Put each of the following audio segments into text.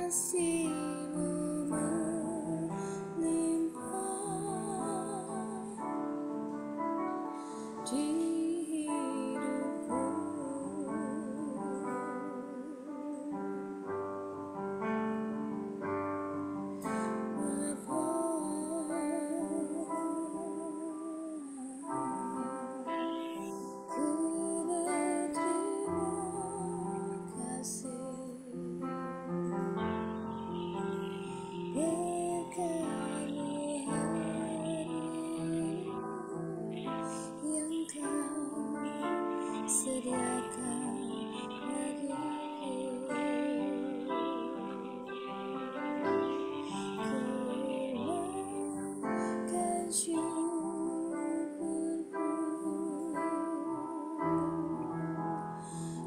Kasih-Mu melimpah di hidupku. Ku berterima kasih. Berkat-Mu yang Kau sediakan bagiku. Ku naikkan syukurku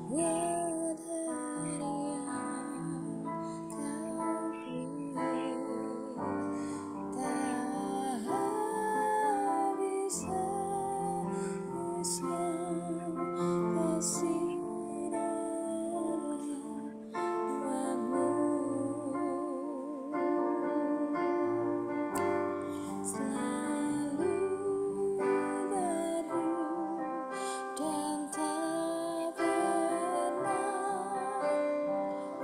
buat hari yang Kau beri. Tak habis-habisnya kasih rahmat-Mu. Selalu baru dan tak pernah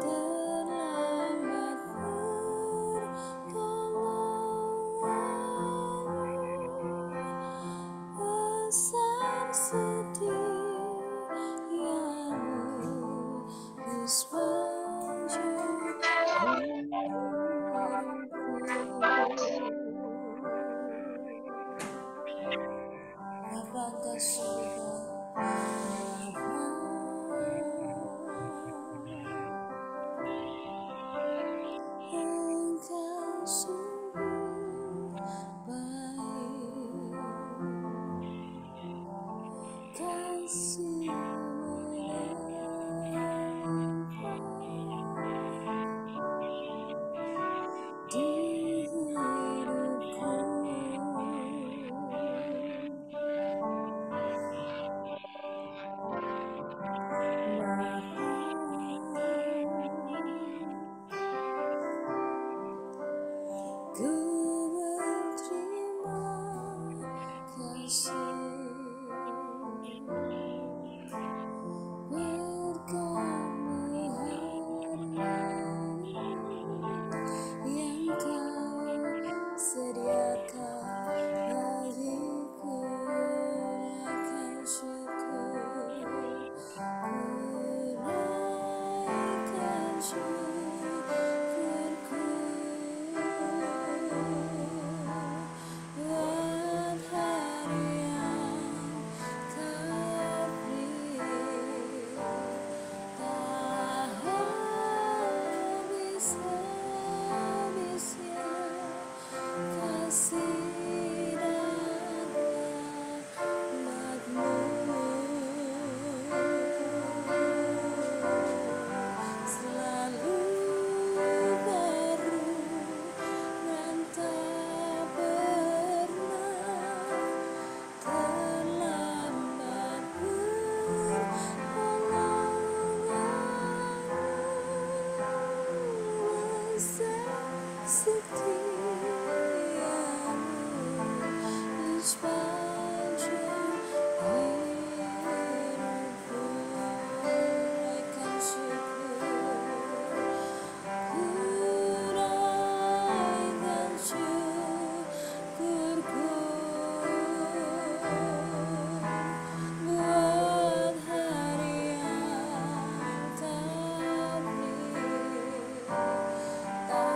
terlambat pertolongan-Mu. Besar setiamu di sepanjang hidupku. Bapa Engkau surga, Engkau sungguh baik. Kasih-Mu melimpah di hidupku. Ku berterima kasih. Berkat-Mu hari yang Kau sediakan bagiku. Naikkan syukur, ku naikkan syukurku buat hari yang Kau beri. Tak habis-habisnya kasih dan rahmat-Mu. Selalu baru dan tak pernah terlambat pertolongan-Mu. Besar setiamu di sepanjang hidupku. Naikkan syukur, ku naikkan syukurku buat hari yang Kau beri. Tak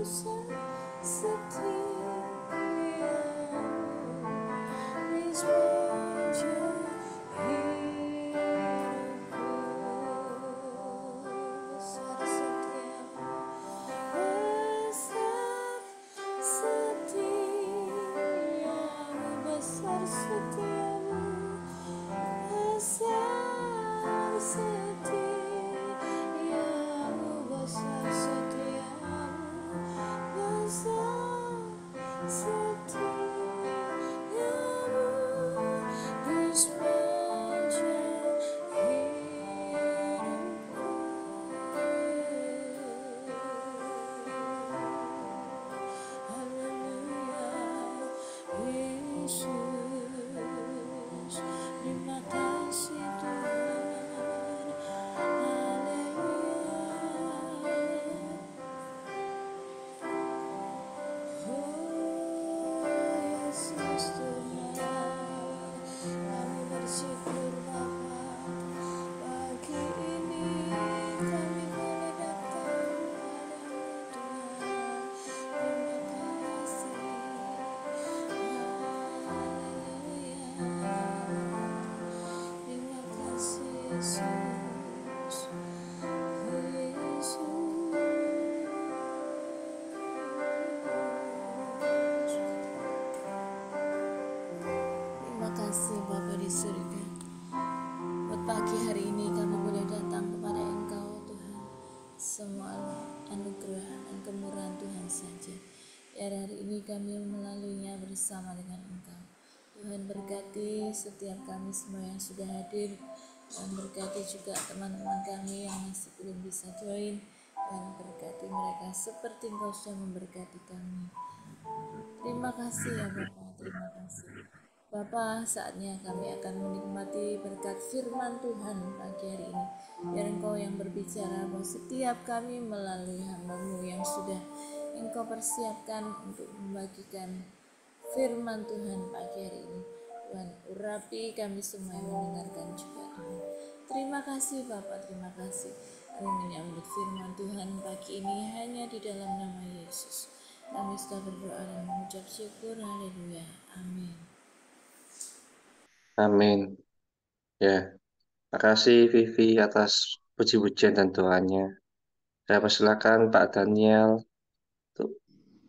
di sepanjang hidupku. Besar setiamu, besar setiamu, besar setiamu, besar setiamu, besar setiamu, besar setiamu di sepanjang hidupku. Haleluya, Yesus, terima kasih Tuhan. Haleluya, oh Yesus Tuhan, kami bersyukur Bapa, pagi ini kami boleh datang padamu Tuhan. Terima kasih, haleluya, terima kasih Yesus, oh Yesus. Terima kasih Bapa di surga. Buat pagi hari ini kami boleh datang kepada Engkau Tuhan. Semua anugerah dan kemurahan Tuhan saja. Ya hari ini kami melaluinya bersama dengan Engkau. Tuhan berkati setiap kami semua yang sudah hadir. Dan berkati juga teman-teman kami yang masih belum bisa join. Dan berkati mereka seperti Engkau sudah memberkati kami. Terima kasih ya Bapak, terima kasih. Bapak, saatnya kami akan menikmati berkat firman Tuhan pagi hari ini. Biar Engkau yang berbicara bahwa setiap kami melalui hamba-Mu yang sudah Engkau persiapkan untuk membagikan firman Tuhan pagi hari ini. Tuhan, urapi kami semua yang mendengarkan juga. Amin. Terima kasih Bapak, terima kasih. Kami menyambut firman Tuhan pagi ini hanya di dalam nama Yesus. Kami sudah berdoa dan mengucap syukur. Haleluya. Amin. Amin. Ya, makasih Vivi atas puji-pujian dan doanya. Saya persilakan Pak Daniel untuk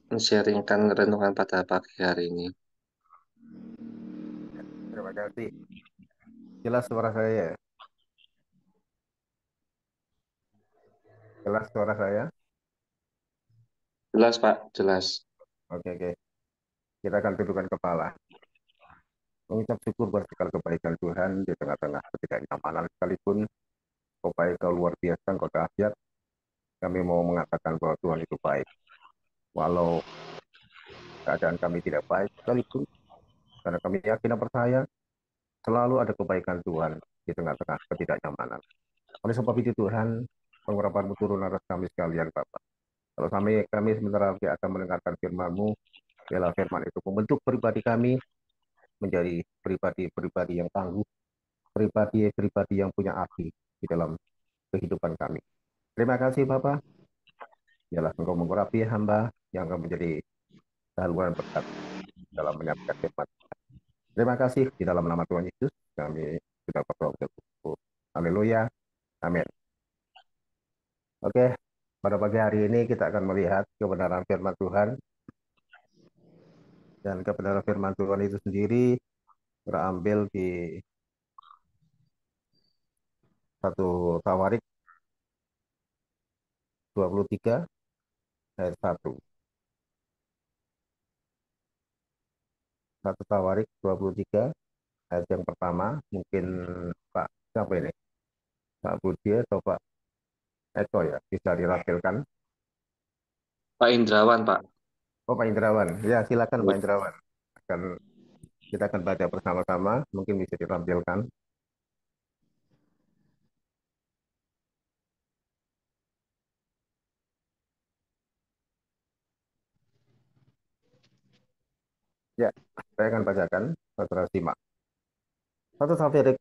men-sharingkan renungan pada pagi hari ini. Terima kasih. Jelas suara saya ya? Jelas suara saya? Jelas Pak, jelas. Oke, oke. Kita akan tundukkan kepala. Mengucap syukur buat segala kebaikan Tuhan di tengah-tengah ketidaknyamanan sekalipun. Kau baik, kau luar biasa, kau dahsyat. Kami mau mengatakan bahwa Tuhan itu baik. Walau keadaan kami tidak baik sekalipun, karena kami yakin dan percaya selalu ada kebaikan Tuhan di tengah-tengah ketidaknyamanan. Oleh sebab itu Tuhan, pengurapan-Mu turun atas kami sekalian Bapak. Kalau kami sebentar lagi akan mendengarkan firman-Mu, biarlah firman itu membentuk pribadi kami menjadi pribadi-pribadi yang tangguh, pribadi-pribadi yang punya arti di dalam kehidupan kami. Terima kasih Bapak. Biarlah Engkau mengurapi hamba yang akan menjadi saluran berkat dalam menyampaikan firman. Terima kasih di dalam nama Tuhan Yesus kami sudah berdoa. Haleluya. Amin. Oke, pada pagi hari ini kita akan melihat kebenaran firman Tuhan, dan kebenaran firman Tuhan itu sendiri terambil di 1 Tawarik 23 ayat 1. 1 Tawarik 23 ayat yang pertama. Mungkin Pak siapa ini? Pak Budi atau Pak Eko ya, bisa dirampilkan. Pak Indrawan Pak. Oh Pak Indrawan, ya silakan Pak Indrawan. Kita akan baca bersama-sama, mungkin bisa ditampilkan. Ya, saya akan bacakan, saudara simak. 1 Tawarik,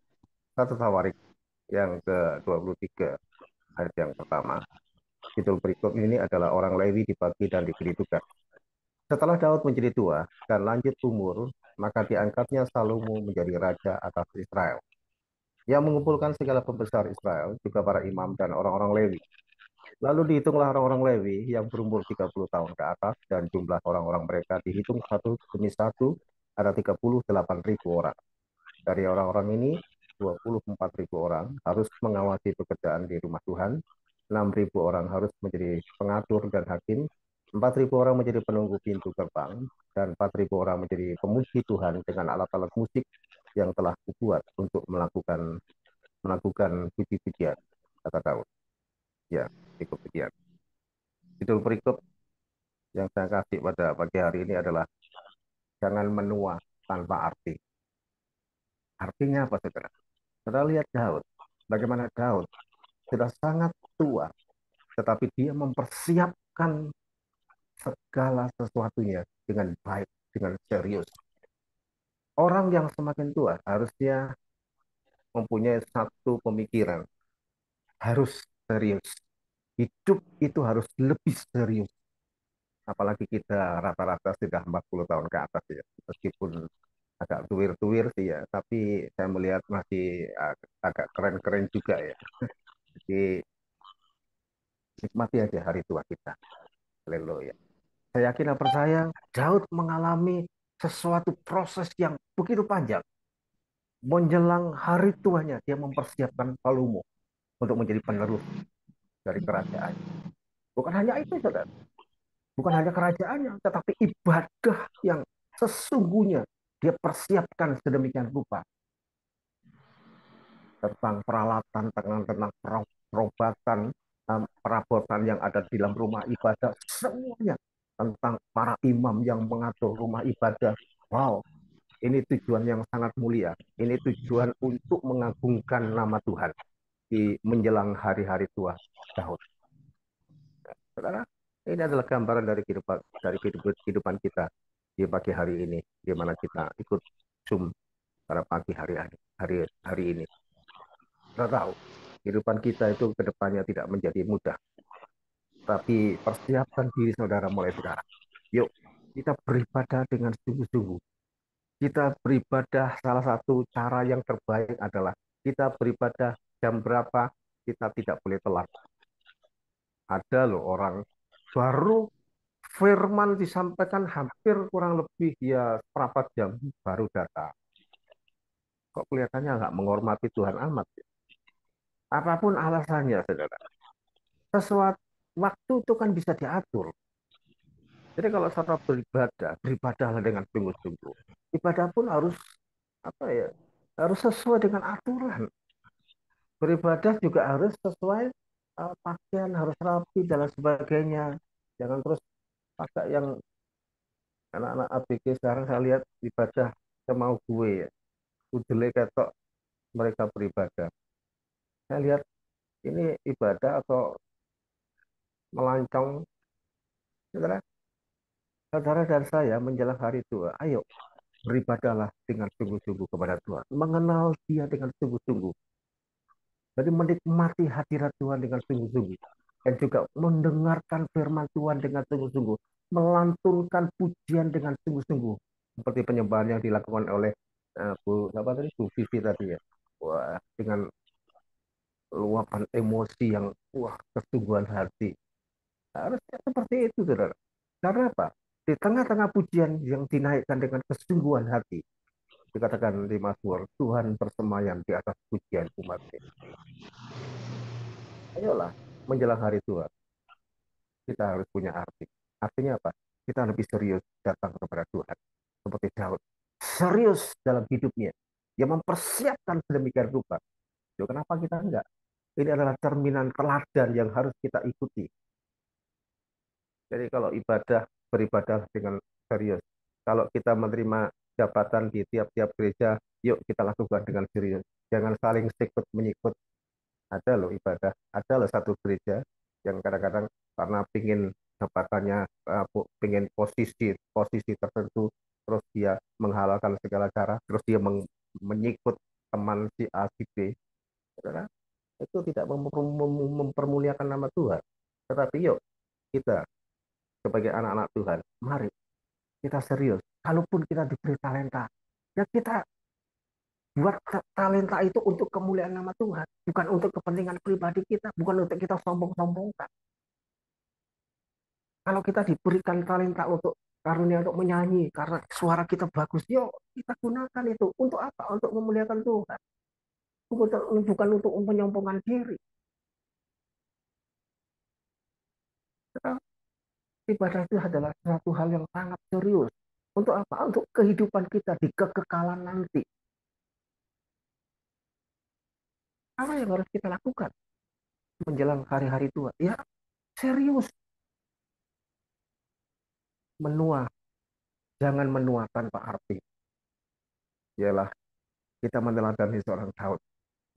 1 Tawarik yang ke-23 ayat yang pertama. Judul berikut ini adalah orang Lewi dibagi dan diberi tugas. Setelah Daud menjadi tua dan lanjut umur, maka diangkatnya Salomo menjadi raja atas Israel. Yang mengumpulkan segala pembesar Israel, juga para imam dan orang-orang Lewi. Lalu dihitunglah orang-orang Lewi yang berumur 30 tahun ke atas, dan jumlah orang-orang mereka dihitung satu demi satu, ada 38.000 orang. Dari orang-orang ini, 24.000 orang harus mengawasi pekerjaan di rumah Tuhan, 6.000 orang harus menjadi pengatur dan hakim, 4.000 orang menjadi penunggu pintu gerbang, dan 4.000 orang menjadi pemuji Tuhan dengan alat-alat musik yang telah dibuat untuk melakukan puji-pujian, kata Daud. Ya, ikut pujian. Judul berikut yang saya kasih pada pagi hari ini adalah jangan menua tanpa arti. Artinya apa, saudara? Saudara lihat Daud. Bagaimana Daud sudah sangat tua, tetapi dia mempersiapkan segala sesuatunya dengan baik, dengan serius. Orang yang semakin tua harusnya mempunyai satu pemikiran, harus serius. Hidup itu harus lebih serius. Apalagi kita rata-rata sudah 40 tahun ke atas ya. Meskipun agak tuwir-tuwir sih ya, tapi saya melihat masih agak keren-keren juga ya. Jadi nikmati aja hari tua kita. Haleluya. Saya yakin dan percaya Daud mengalami sesuatu proses yang begitu panjang. Menjelang hari tuanya, dia mempersiapkan Salomo untuk menjadi penerus dari kerajaan. Bukan hanya itu, saudara. Bukan hanya kerajaannya, tetapi ibadah yang sesungguhnya dia persiapkan sedemikian rupa. Tentang peralatan, tentang perobatan, perabotan yang ada di dalam rumah ibadah, semuanya. Tentang para imam yang mengatur rumah ibadah. Wow, ini tujuan yang sangat mulia. Ini tujuan untuk mengagungkan nama Tuhan di menjelang hari-hari tua Daud. Saudara, ini adalah gambaran dari kehidupan kita di pagi hari ini, di mana kita ikut Zoom pada pagi hari ini. Kita tahu kehidupan kita itu ke depannya tidak menjadi mudah, tapi persiapkan diri saudara mulai sekarang. Yuk, kita beribadah dengan sungguh-sungguh. Kita beribadah, salah satu cara yang terbaik adalah kita beribadah jam berapa, kita tidak boleh telat. Ada loh orang baru firman disampaikan hampir kurang lebih ya seperempat jam baru datang. Kok kelihatannya nggak menghormati Tuhan amat ya? Apapun alasannya, saudara. Sesuatu waktu itu kan bisa diatur. Jadi kalau saudara beribadah, beribadahlah dengan sungguh-sungguh. Ibadah pun harus apa ya? Harus sesuai dengan aturan. Beribadah juga harus sesuai pakaian, harus rapi dan lain sebagainya. Jangan terus pakai yang anak-anak ABG sekarang saya lihat ibadah semau gue ya. Udele ketok mereka beribadah. Saya lihat ini ibadah atau melancong. Saudara, saudara dan saya menjelang hari tua, ayo beribadahlah dengan sungguh-sungguh kepada Tuhan. Mengenal Dia dengan sungguh-sungguh. Jadi menikmati hadirat Tuhan dengan sungguh-sungguh. Dan juga mendengarkan firman Tuhan dengan sungguh-sungguh. Melantunkan pujian dengan sungguh-sungguh. Seperti penyembahan yang dilakukan oleh Bu Vivi tadi ya. Wah, dengan luapan emosi yang kesungguhan hati. Harusnya seperti itu, saudara. Karena apa? Di tengah-tengah pujian yang dinaikkan dengan kesungguhan hati, dikatakan di Mazmur, Tuhan bersemayam di atas pujian umatnya. Ayolah, menjelang hari tua, kita harus punya arti. Artinya apa? Kita lebih serius datang kepada Tuhan. Seperti Daud. Serius dalam hidupnya. Dia mempersiapkan sedemikian rupa. Jadi kenapa kita enggak? Ini adalah cerminan teladan yang harus kita ikuti. Jadi kalau beribadah dengan serius. Kalau kita menerima jabatan di tiap-tiap gereja, yuk kita lakukan dengan serius. Jangan saling sikut-menyikut. Ada loh ibadah, ada loh satu gereja yang kadang-kadang karena pingin jabatannya, pingin posisi tertentu, terus dia menghalalkan segala cara, terus dia menyikut teman si A, si B. Saudara, itu tidak mempermuliakan nama Tuhan. Tetapi yuk kita sebagai anak-anak Tuhan, mari kita serius. Kalaupun kita diberi talenta, ya kita buat talenta itu untuk kemuliaan nama Tuhan, bukan untuk kepentingan pribadi kita, bukan untuk kita sombong-sombongkan. Kalau kita diberikan talenta untuk karunia untuk menyanyi karena suara kita bagus, yuk kita gunakan itu untuk apa? Untuk memuliakan Tuhan, bukan untuk menyombongkan diri. Ibadah itu adalah suatu hal yang sangat serius. Untuk apa? Untuk kehidupan kita di kekekalan nanti. Apa yang harus kita lakukan menjelang hari-hari tua? Ya, serius. Menua. Jangan menua tanpa arti. Ialah kita meneladani seorang Daud.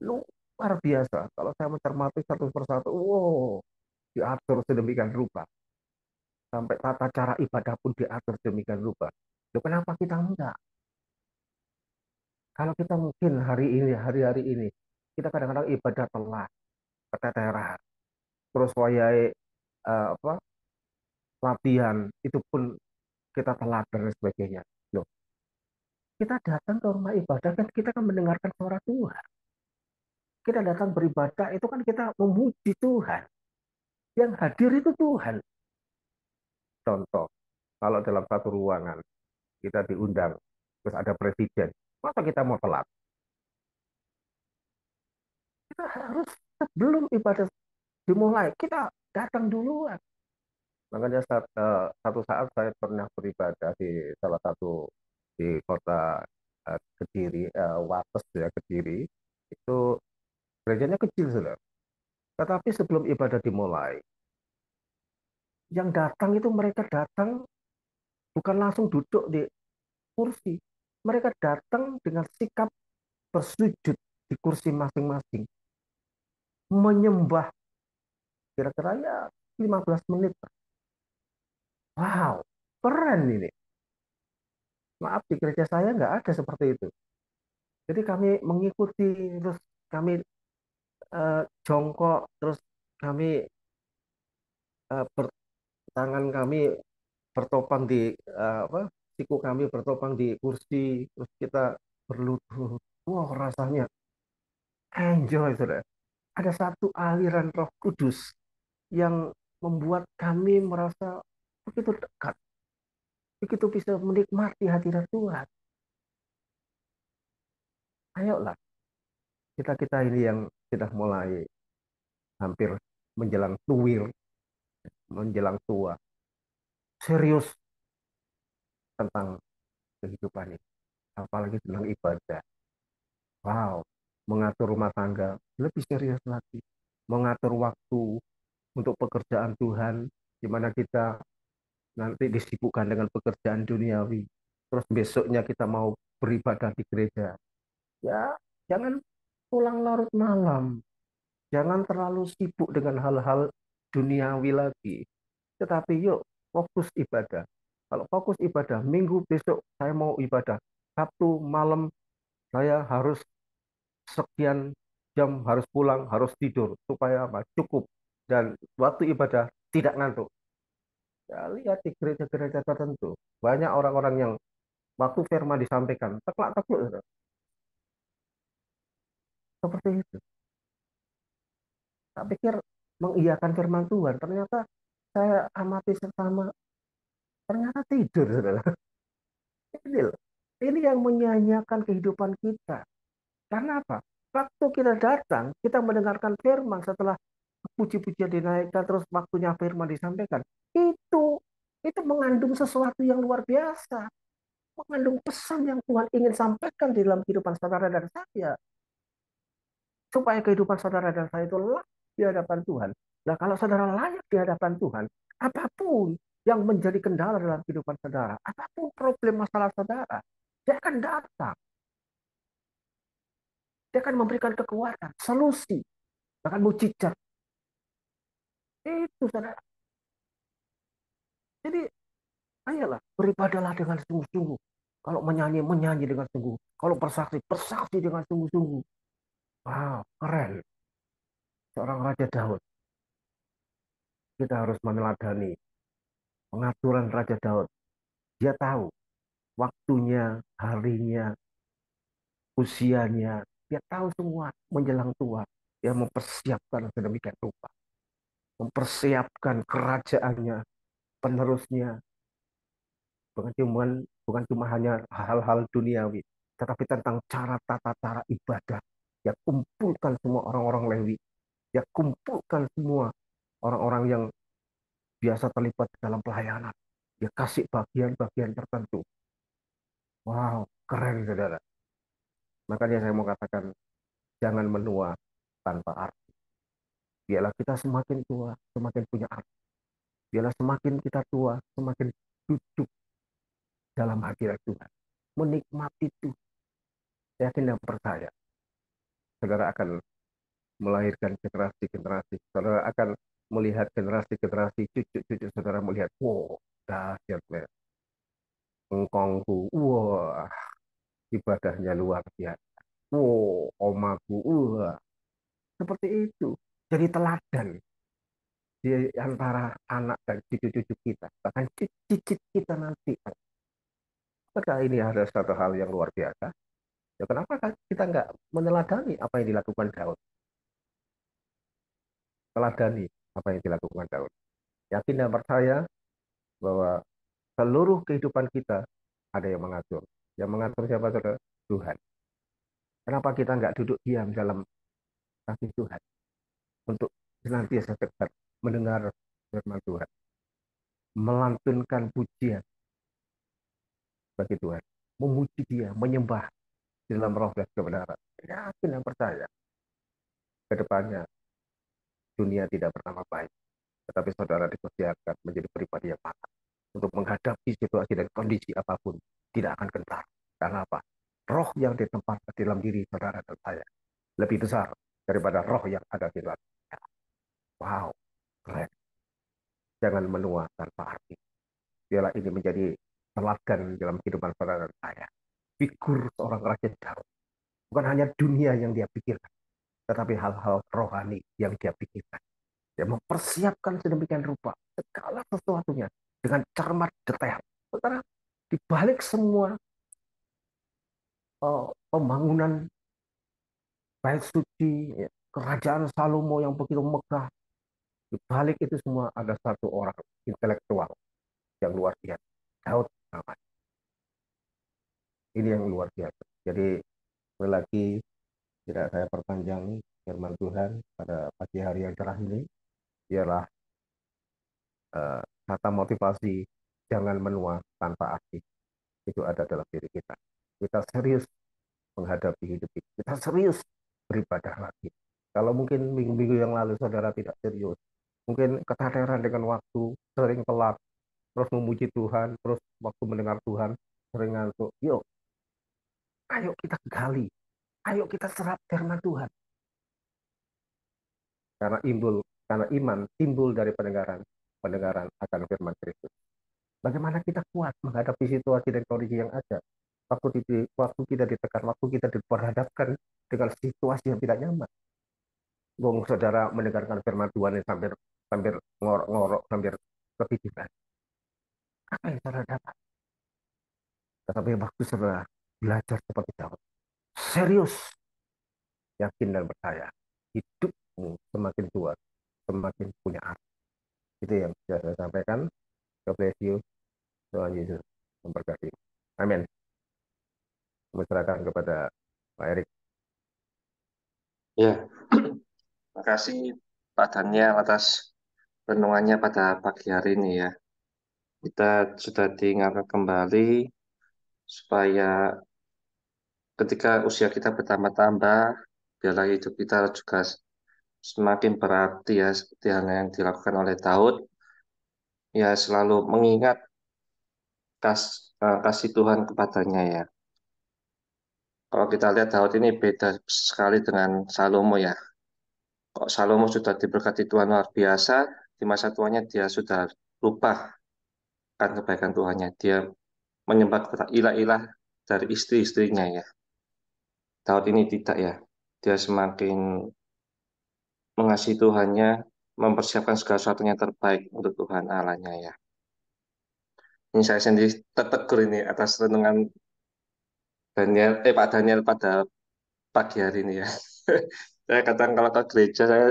Luar biasa. Kalau saya mencermati satu persatu, wow, diatur sedemikian rupa. Sampai tata cara ibadah pun diatur sedemikian rupa. Loh, kenapa kita enggak? Kalau kita mungkin hari-hari ini, kita kadang-kadang ibadah telat, keteteran, terus wayai apa latihan itu pun kita telat dan lain sebagainya. Loh, kita datang ke rumah ibadah kan kita kan mendengarkan suara Tuhan. Kita datang beribadah itu kan kita memuji Tuhan. Yang hadir itu Tuhan. Contoh, kalau dalam satu ruangan kita diundang, terus ada presiden, masa kita mau telat? Kita harus sebelum ibadah dimulai, kita datang duluan. Makanya satu saat saya pernah beribadah di salah satu di kota Kediri, Wates ya Kediri, itu gerejanya kecil sudah. Tetapi sebelum ibadah dimulai, yang datang itu mereka datang bukan langsung duduk di kursi. Mereka datang dengan sikap bersujud di kursi masing-masing. Menyembah kira-kira ya 15 menit. Wow, keren ini. Maaf, di gereja saya nggak ada seperti itu. Jadi kami mengikuti, terus kami jongkok, terus kami tangan kami bertopang di apa, siku kami bertopang di kursi, terus kita berlutut. Wow, rasanya enjoy, saudara. Ada satu aliran Roh Kudus yang membuat kami merasa begitu dekat, begitu bisa menikmati hadirat Tuhan. Ayolah, kita ini yang sudah mulai hampir menjelang tuwir, menjelang tua, serius tentang kehidupan ini, apalagi tentang ibadah. Wow, mengatur rumah tangga lebih serius lagi, mengatur waktu untuk pekerjaan Tuhan, di mana kita nanti disibukkan dengan pekerjaan duniawi, terus besoknya kita mau beribadah di gereja. Ya, jangan pulang larut malam, jangan terlalu sibuk dengan hal-hal duniawi lagi. Tetapi yuk fokus ibadah. Kalau fokus ibadah, minggu besok saya mau ibadah. Sabtu malam saya harus sekian jam harus pulang, harus tidur supaya apa? Cukup dan waktu ibadah tidak ngantuk. Ya, lihat di gereja-gereja tertentu banyak orang-orang yang waktu firman disampaikan teklak-tekluk seperti itu. Tak pikir mengiyakan firman Tuhan, ternyata saya amati sesama, ternyata tidur, saudara. Ini loh, ini yang menyanyiakan kehidupan kita. Karena apa? Waktu kita datang, kita mendengarkan firman setelah puji-pujian dinaikkan, terus waktunya firman disampaikan. Itu mengandung sesuatu yang luar biasa. Mengandung pesan yang Tuhan ingin sampaikan di dalam kehidupan saudara dan saya. Supaya kehidupan saudara dan saya itu layak di hadapan Tuhan. Nah, kalau saudara layak di hadapan Tuhan, apapun yang menjadi kendala dalam kehidupan saudara, apapun problem masalah saudara, dia akan datang. Dia akan memberikan kekuatan, solusi, bahkan mujizat. Itu saudara. Jadi, ayolah, beribadalah dengan sungguh-sungguh. Kalau menyanyi, menyanyi dengan sungguh. Kalau bersaksi, bersaksi dengan sungguh-sungguh. Wow, keren. Seorang Raja Daud. kita harus meneladani pengaturan Raja Daud. Dia tahu waktunya, harinya, usianya. Dia tahu semua menjelang tua. Dia mempersiapkan sedemikian rupa. Mempersiapkan kerajaannya, penerusnya. Bukan cuma hanya hal-hal duniawi, tetapi tentang cara tata cara ibadah. Dia kumpulkan semua orang-orang Lewi. Dia kumpulkan semua orang-orang yang biasa terlibat dalam pelayanan. Dia kasih bagian-bagian tertentu. Wow, keren saudara. Makanya saya mau katakan, jangan menua tanpa arti. Biarlah kita semakin tua, semakin punya arti. Biarlah semakin kita tua, semakin duduk dalam hadirat Tuhan. Menikmati Tuhan. Saya yakin dan percaya. Saudara akan melahirkan generasi-generasi. Saudara akan melihat generasi-generasi, cucu-cucu saudara melihat, wow, dahsyat, engkongku, wah, ibadahnya luar biasa. Wow, omaku, wah, seperti itu. Jadi teladan di antara anak dan cucu-cucu kita, bahkan cicit kita nanti. Maka ini ada satu hal yang luar biasa. Ya, kenapa kita nggak meneladani apa yang dilakukan Daud? Teladani apa yang dilakukan Daud. Yakin dan percaya bahwa seluruh kehidupan kita ada yang mengatur. Yang mengatur siapa, saudara? Tuhan. Kenapa kita nggak duduk diam dalam kasih Tuhan untuk senantiasa dekat mendengar firman Tuhan, melantunkan pujian bagi Tuhan, memuji Dia, menyembah di dalam roh dan kebenaran. Yakin dan percaya ke depannya dunia tidak bernama baik, tetapi saudara dipersiapkan menjadi pribadi yang matang untuk menghadapi situasi dan kondisi apapun tidak akan gentar. Karena apa? Roh yang ditempatkan dalam diri saudara dan saya lebih besar daripada roh yang ada di dalam. Wow, keren. Jangan menua tanpa arti. Biarlah ini menjadi teladan dalam kehidupan saudara dan saya. Figur seorang Raja Daud. Bukan hanya dunia yang dia pikirkan, tetapi hal-hal rohani yang dia pikirkan. Dia mempersiapkan sedemikian rupa segala sesuatunya dengan cermat detail. Saudara, di balik semua pembangunan bait suci, ya, kerajaan Salomo yang begitu megah, di balik itu semua ada satu orang intelektual yang luar biasa. Daud namanya. Ini yang luar biasa. Jadi, sekali lagi, tidak saya perpanjang firman Tuhan pada pagi hari yang cerah ini. Ialah kata motivasi, jangan menua tanpa arti. Itu ada dalam diri kita. Kita serius menghadapi hidup ini. Kita serius beribadah lagi. Kalau mungkin minggu-minggu yang lalu saudara tidak serius, mungkin keteteran dengan waktu, sering telat, terus memuji Tuhan, terus waktu mendengar Tuhan, sering ngantuk. Yuk, ayo kita gali, ayo kita serap firman Tuhan. Karena iman timbul dari pendengaran, pendengaran akan firman Kristus. Bagaimana kita kuat menghadapi situasi dan kondisi yang ada. Waktu kita ditekan, waktu kita diperhadapkan dengan situasi yang tidak nyaman. Wong saudara mendengarkan firman Tuhan yang sambil ngorok-ngorok, sambil kepikiran. Apa yang saudara dapat? Tetapi waktu saudara belajar seperti Daud, serius, yakin dan percaya, hidupmu semakin tua, semakin punya arti. Itu yang bisa saya sampaikan. God bless you. Tuhan Yesus memberkati. Amin. Mencerahkan kepada Pak Erik. Ya, terima kasih Pak Daniel atas renungannya pada pagi hari ini ya. Kita sudah diingatkan kembali supaya ketika usia kita bertambah-tambah, biarlah hidup kita juga semakin berarti ya, seperti hal yang dilakukan oleh Daud, ya selalu mengingat kasih Tuhan kepadanya ya. Kalau kita lihat Daud ini beda sekali dengan Salomo ya. Kok Salomo sudah diberkati Tuhan luar biasa, di masa tuanya dia sudah lupa akan kebaikan Tuhannya. Dia menyembah kepada ilah-ilah dari istri-istrinya ya. Daud ini tidak ya. Dia semakin mengasihi Tuhannya, mempersiapkan segala sesuatunya terbaik untuk Tuhan Allahnya ya. Ini saya sendiri tertegur ini atas renungan Pak Daniel pada pagi hari ini ya. Saya kadang kalau ke gereja saya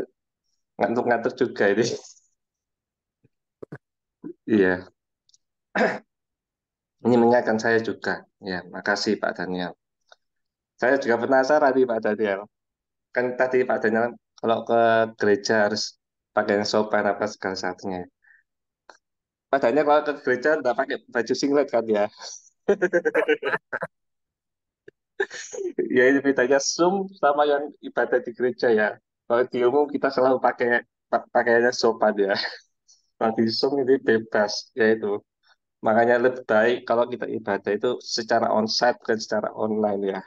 ngantuk-ngantuk juga ini. Iya, ini mengingatkan saya juga. Ya, makasih Pak Daniel. Saya juga penasaran nih Pak Daniel. Kan tadi Pak Daniel kalau ke gereja harus pakai yang sopan apa segala satunya. Pak Daniel kalau ke gereja nggak pakai baju singlet kan ya? Ya ini bedanya Zoom sama yang ibadah di gereja ya. Kalau di umum kita selalu pakaiannya sopan ya. Kalau di Zoom ini bebas yaitu. Makanya lebih baik kalau kita ibadah itu secara onsite bukan secara online ya.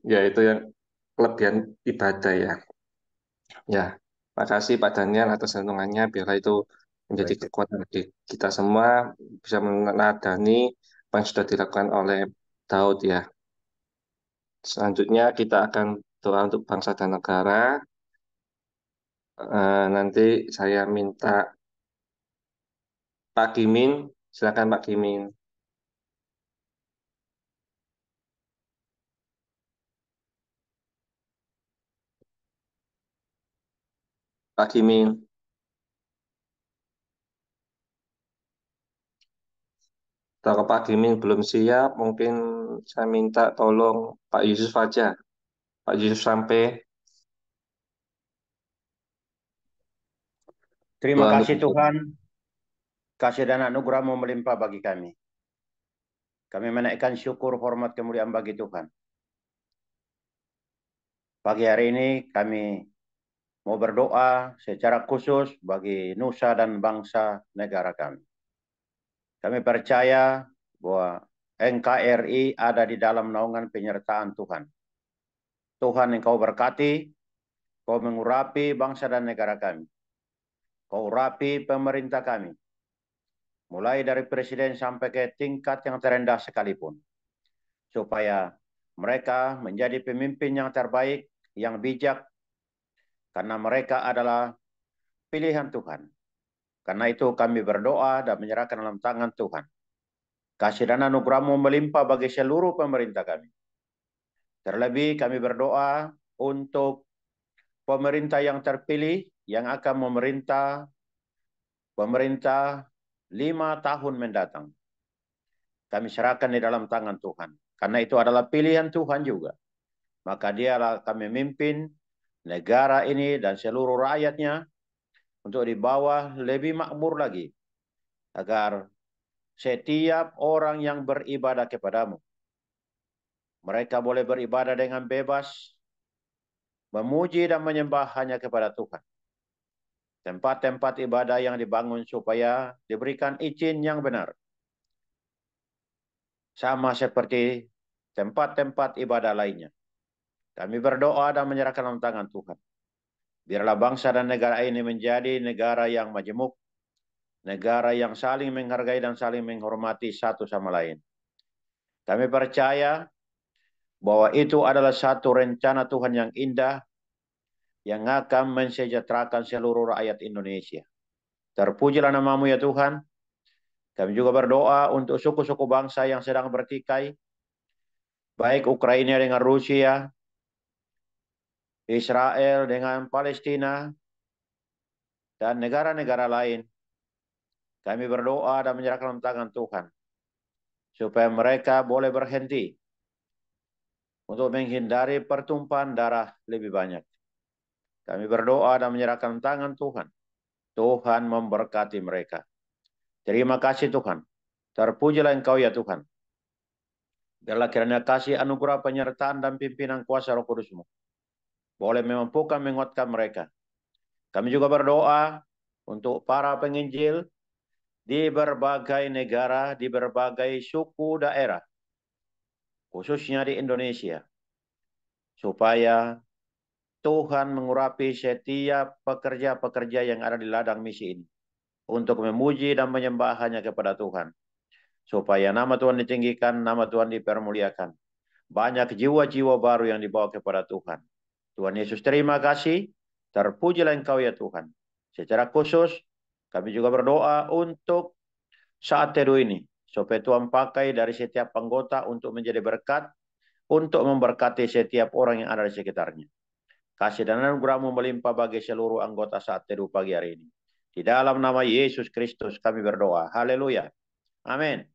Ya itu yang kelebihan ibadah ya. Ya, makasih Pak Daniel atas renungannya. Biarlah itu menjadi Baik, kekuatan bagi kita semua bisa meneladani apa yang sudah dilakukan oleh Daud ya. Selanjutnya kita akan doa untuk bangsa dan negara. Nanti saya minta Pak Kimin, silakan Pak Kimin. Pak Kimin, kalau Pak Kimin belum siap, mungkin saya minta tolong Pak Yusuf aja. Pak Yusuf sampai Terima doa untuk kasih Tuhan, kasih dan anugerah-Mu melimpah bagi kami. Kami menaikkan syukur, hormat, kemuliaan bagi Tuhan. Pagi hari ini kami mau berdoa secara khusus bagi nusa dan bangsa negara kami. Kami percaya bahwa NKRI ada di dalam naungan penyertaan Tuhan. Tuhan Engkau berkati, Kau mengurapi bangsa dan negara kami. Kau urapi pemerintah kami. Mulai dari presiden sampai ke tingkat yang terendah sekalipun. Supaya mereka menjadi pemimpin yang terbaik, yang bijak, karena mereka adalah pilihan Tuhan. Karena itu kami berdoa dan menyerahkan dalam tangan Tuhan. Kasih dan anugerah-Mu melimpah bagi seluruh pemerintah kami. Terlebih kami berdoa untuk pemerintah yang terpilih yang akan memerintah 5 tahun mendatang. Kami serahkan di dalam tangan Tuhan. Karena itu adalah pilihan Tuhan juga. Maka dialah kami memimpin negara ini dan seluruh rakyatnya untuk di bawah lebih makmur lagi. Agar setiap orang yang beribadah kepadamu, mereka boleh beribadah dengan bebas, memuji dan menyembah hanya kepada Tuhan. Tempat-tempat ibadah yang dibangun supaya diberikan izin yang benar. Sama seperti tempat-tempat ibadah lainnya. Kami berdoa dan menyerahkan dalam tangan Tuhan. Biarlah bangsa dan negara ini menjadi negara yang majemuk, negara yang saling menghargai dan saling menghormati satu sama lain. Kami percaya bahwa itu adalah satu rencana Tuhan yang indah yang akan mensejahterakan seluruh rakyat Indonesia. Terpujilah nama-Mu ya Tuhan. Kami juga berdoa untuk suku-suku bangsa yang sedang bertikai, baik Ukraina dengan Rusia, Israel dengan Palestina, dan negara-negara lain. Kami berdoa dan menyerahkan dalam tangan Tuhan, supaya mereka boleh berhenti untuk menghindari pertumpahan darah lebih banyak. Kami berdoa dan menyerahkan tangan Tuhan. Tuhan memberkati mereka. Terima kasih Tuhan. Terpujilah Engkau ya Tuhan. Biarlah kiranya kasih anugerah penyertaan dan pimpinan kuasa Roh Kudus-Mu boleh memampukan menguatkan mereka. Kami juga berdoa untuk para penginjil di berbagai negara, di berbagai suku daerah, khususnya di Indonesia, supaya Tuhan mengurapi setiap pekerja-pekerja yang ada di ladang misi ini untuk memuji dan menyembah hanya kepada Tuhan, supaya nama Tuhan ditinggikan, nama Tuhan dipermuliakan. Banyak jiwa-jiwa baru yang dibawa kepada Tuhan. Tuhan Yesus terima kasih. Terpujilah Engkau ya Tuhan. Secara khusus, kami juga berdoa untuk saat teduh ini, supaya Tuhan pakai dari setiap anggota untuk menjadi berkat, untuk memberkati setiap orang yang ada di sekitarnya. Kasih dan anugerah-Mu melimpah bagi seluruh anggota saat teduh pagi hari ini. Di dalam nama Yesus Kristus kami berdoa. Haleluya. Amin.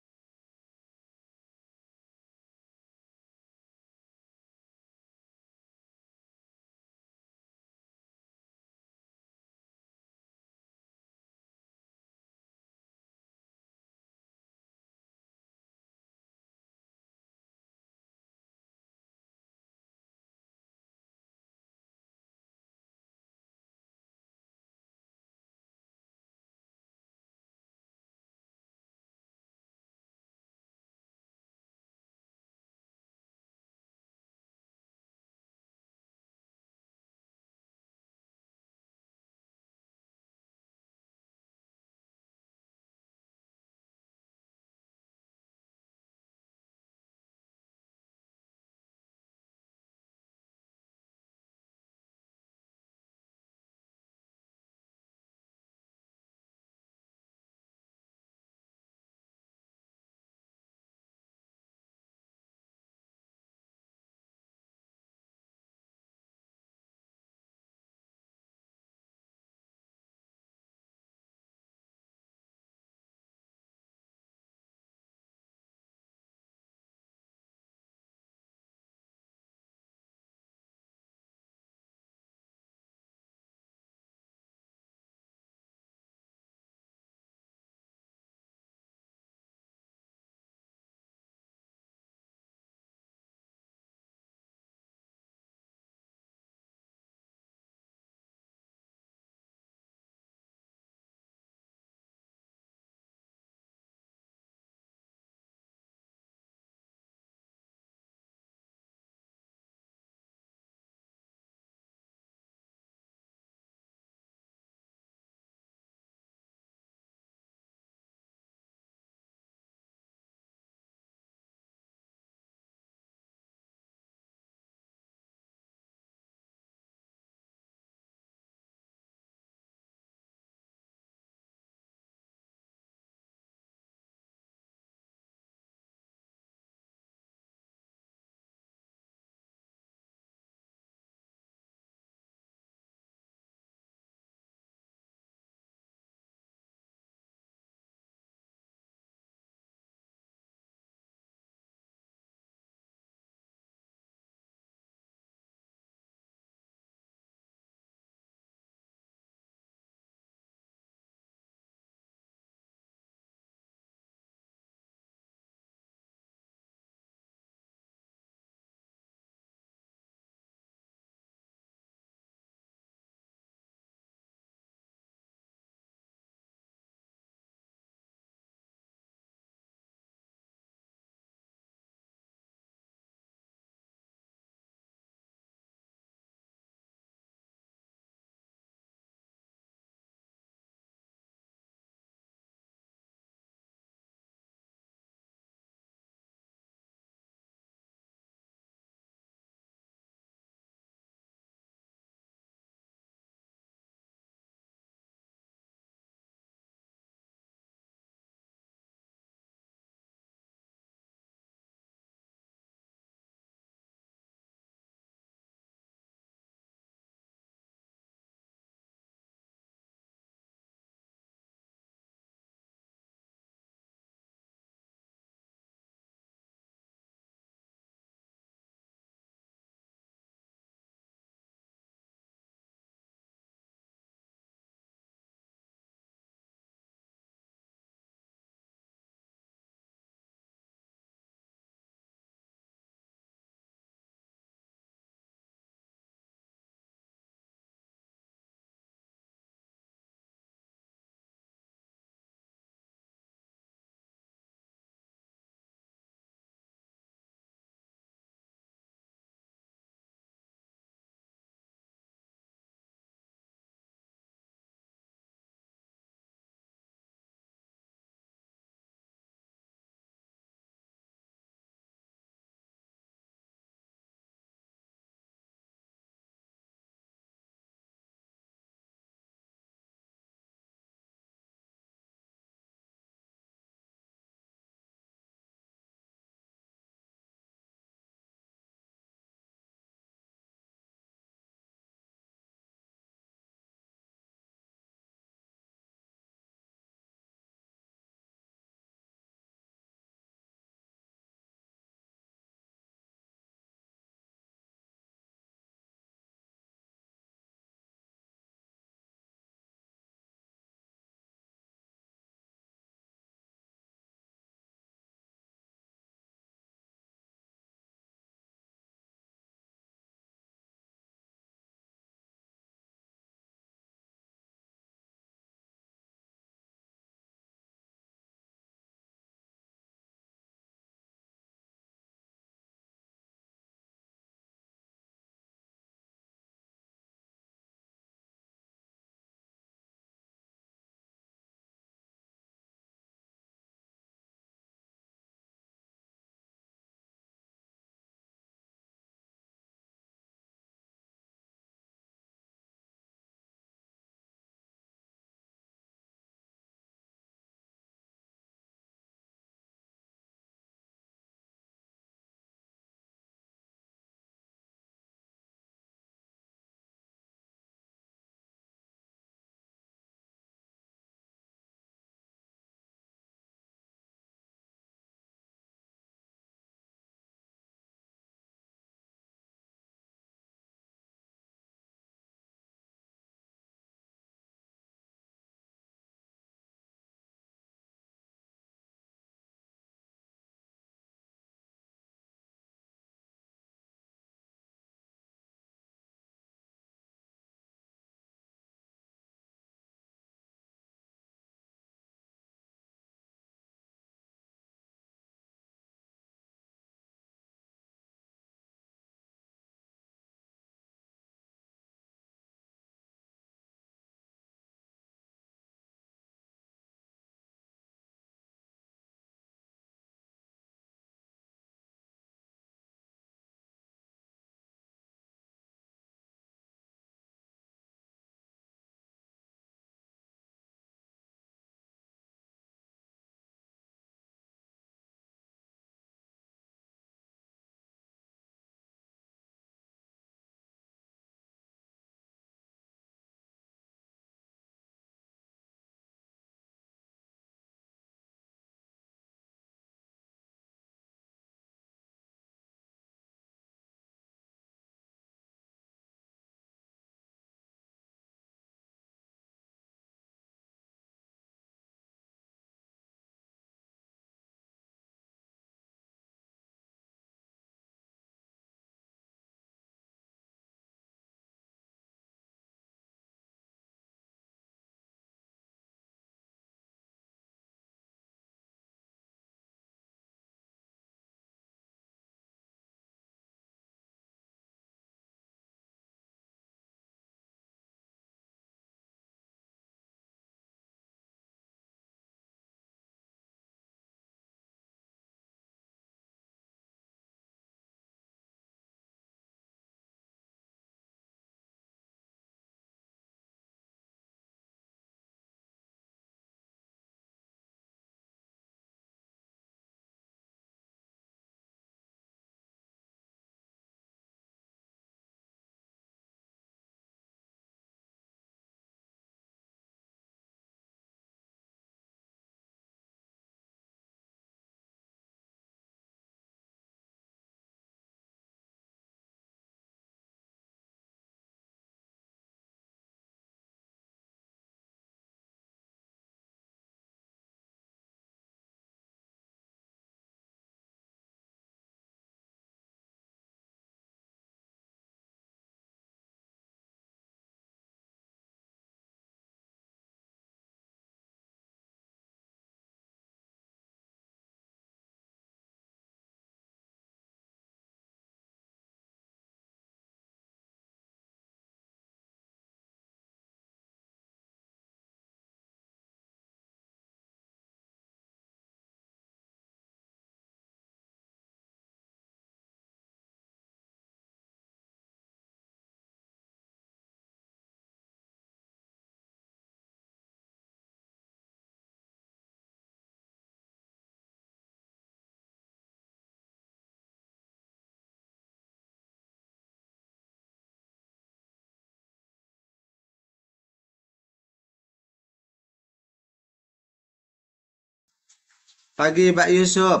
Pagi Pak Yusuf.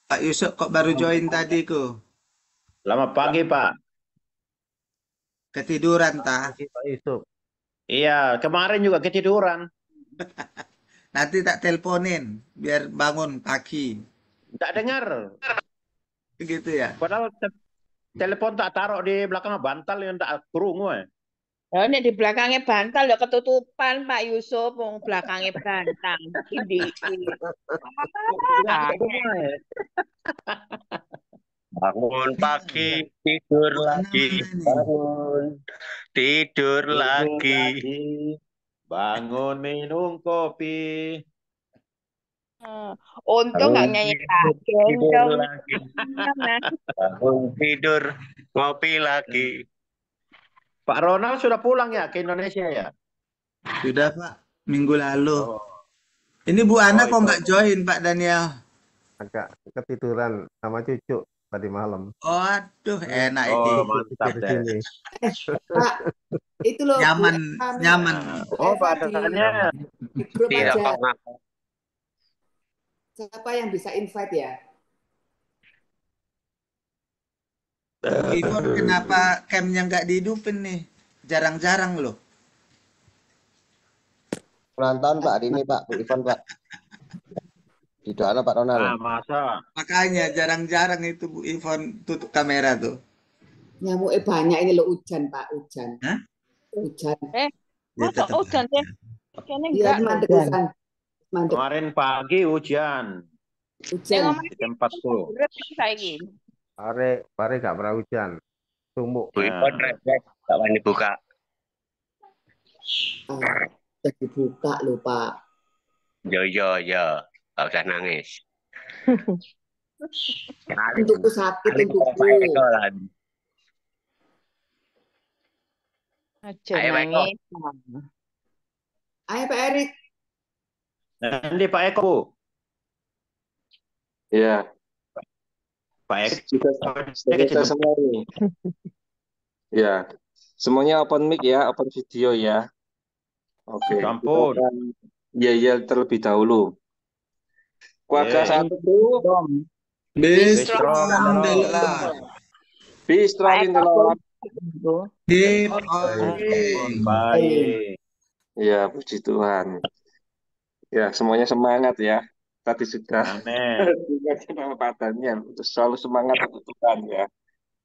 Pak Yusuf kok baru join tadi ku? Selamat pagi, Pak. Ketiduran tah? Pagi Pak Yusuf. Iya, kemarin juga ketiduran. Nanti tak teleponin biar bangun pagi. Tidak dengar. Gitu ya. Padahal telepon tak taruh di belakang bantal yang tak kerungu. Oh, ini di belakangnya bantal ya ketutupan Pak Yusuf, wong belakangnya bantal. Ini. Bangun pagi, tidur lagi, bangun, tidur lagi. Bangun minum kopi. Untung nggak nyanyi tak Tidur gendong. lagi, bangun tidur, ngopi lagi. Pak Ronald sudah pulang ya ke Indonesia ya? Sudah Pak, minggu lalu. Oh, Ini Bu Ana kok itu. nggak join Pak Daniel? Agak ketiduran sama cucu tadi malam. Oh, aduh, enak Oh, ini. mantap Di deh. sini. Pak, itu loh Nyaman, Bu, nyaman. Oh, Eva badannya. di grup Tidak aja. pernah. Siapa yang bisa invite ya? Bu Ivon kenapa camnya nggak dihidupin nih? Jarang-jarang loh. Ulang tahun Pak, hari ini Pak, Bu Ivan Pak. Di doa Pak Ronald. Ah, masa. Makanya jarang-jarang itu Bu Ivon tutup kamera tuh. Nyamuknya banyak ini loh, hujan Pak, hujan. Hah? Hujan. Dia Masa tetap hujan aja. sih? Kayaknya Iya, enggak loh. mandek hujan. Mandek Kemarin pagi hujan hujan. di tempatku. Saiki. Pare gak pernah hujan. Sumuk. Bu Ipon refleks, tak wani buka. Ah, udah dibuka loh Pak. Yo, gak usah nangis. Untukku sakit, Paling untukku. Pak Eko lah. Aja Ayo, Pak Eko. nangis. Ayo Pak Erik. Nanti Pak Eko, Bu. Ya, Pak Eko. kita semua ini. Ya, semuanya open mic ya, open video ya. Oke, Ampun. kita akan yel terlebih dahulu. Keluarga Yeah. satu tuh, Be Be strong strong in the in the Lord. be strong in the Lord. Keep on Ampun, praying. baik. Ya, puji Tuhan. Ya, semuanya semangat ya. Tadi sudah Amin. diingatkan sama Pak Daniel untuk selalu semangat untuk Tuhan ya.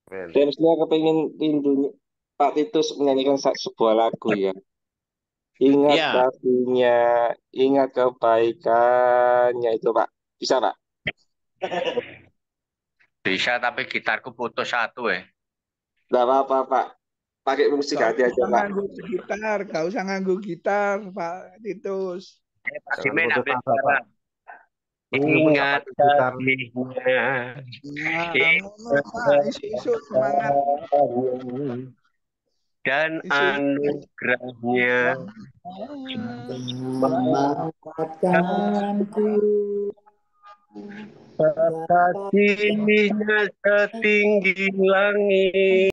Amin. Dan saya kepingin rindu Pak Titus menyanyikan sebuah lagu ya. Ingat Ya. kasihnya, ingat kebaikannya itu Pak. Bisa Pak? Bisa, tapi gitarku putus satu Tidak apa-apa Pak. Pakai musik hati aja Pak. Gak usah nganggu gitar, Pak Titus. Pak Jangan Simen putus ambil asa, gitar. Pak. Ingat Gitar. kasihnya. Nah, Pak, isu-isu semangat. Dan Isu-isu anugerahnya Selamatkanku. kasihnya setinggi langit.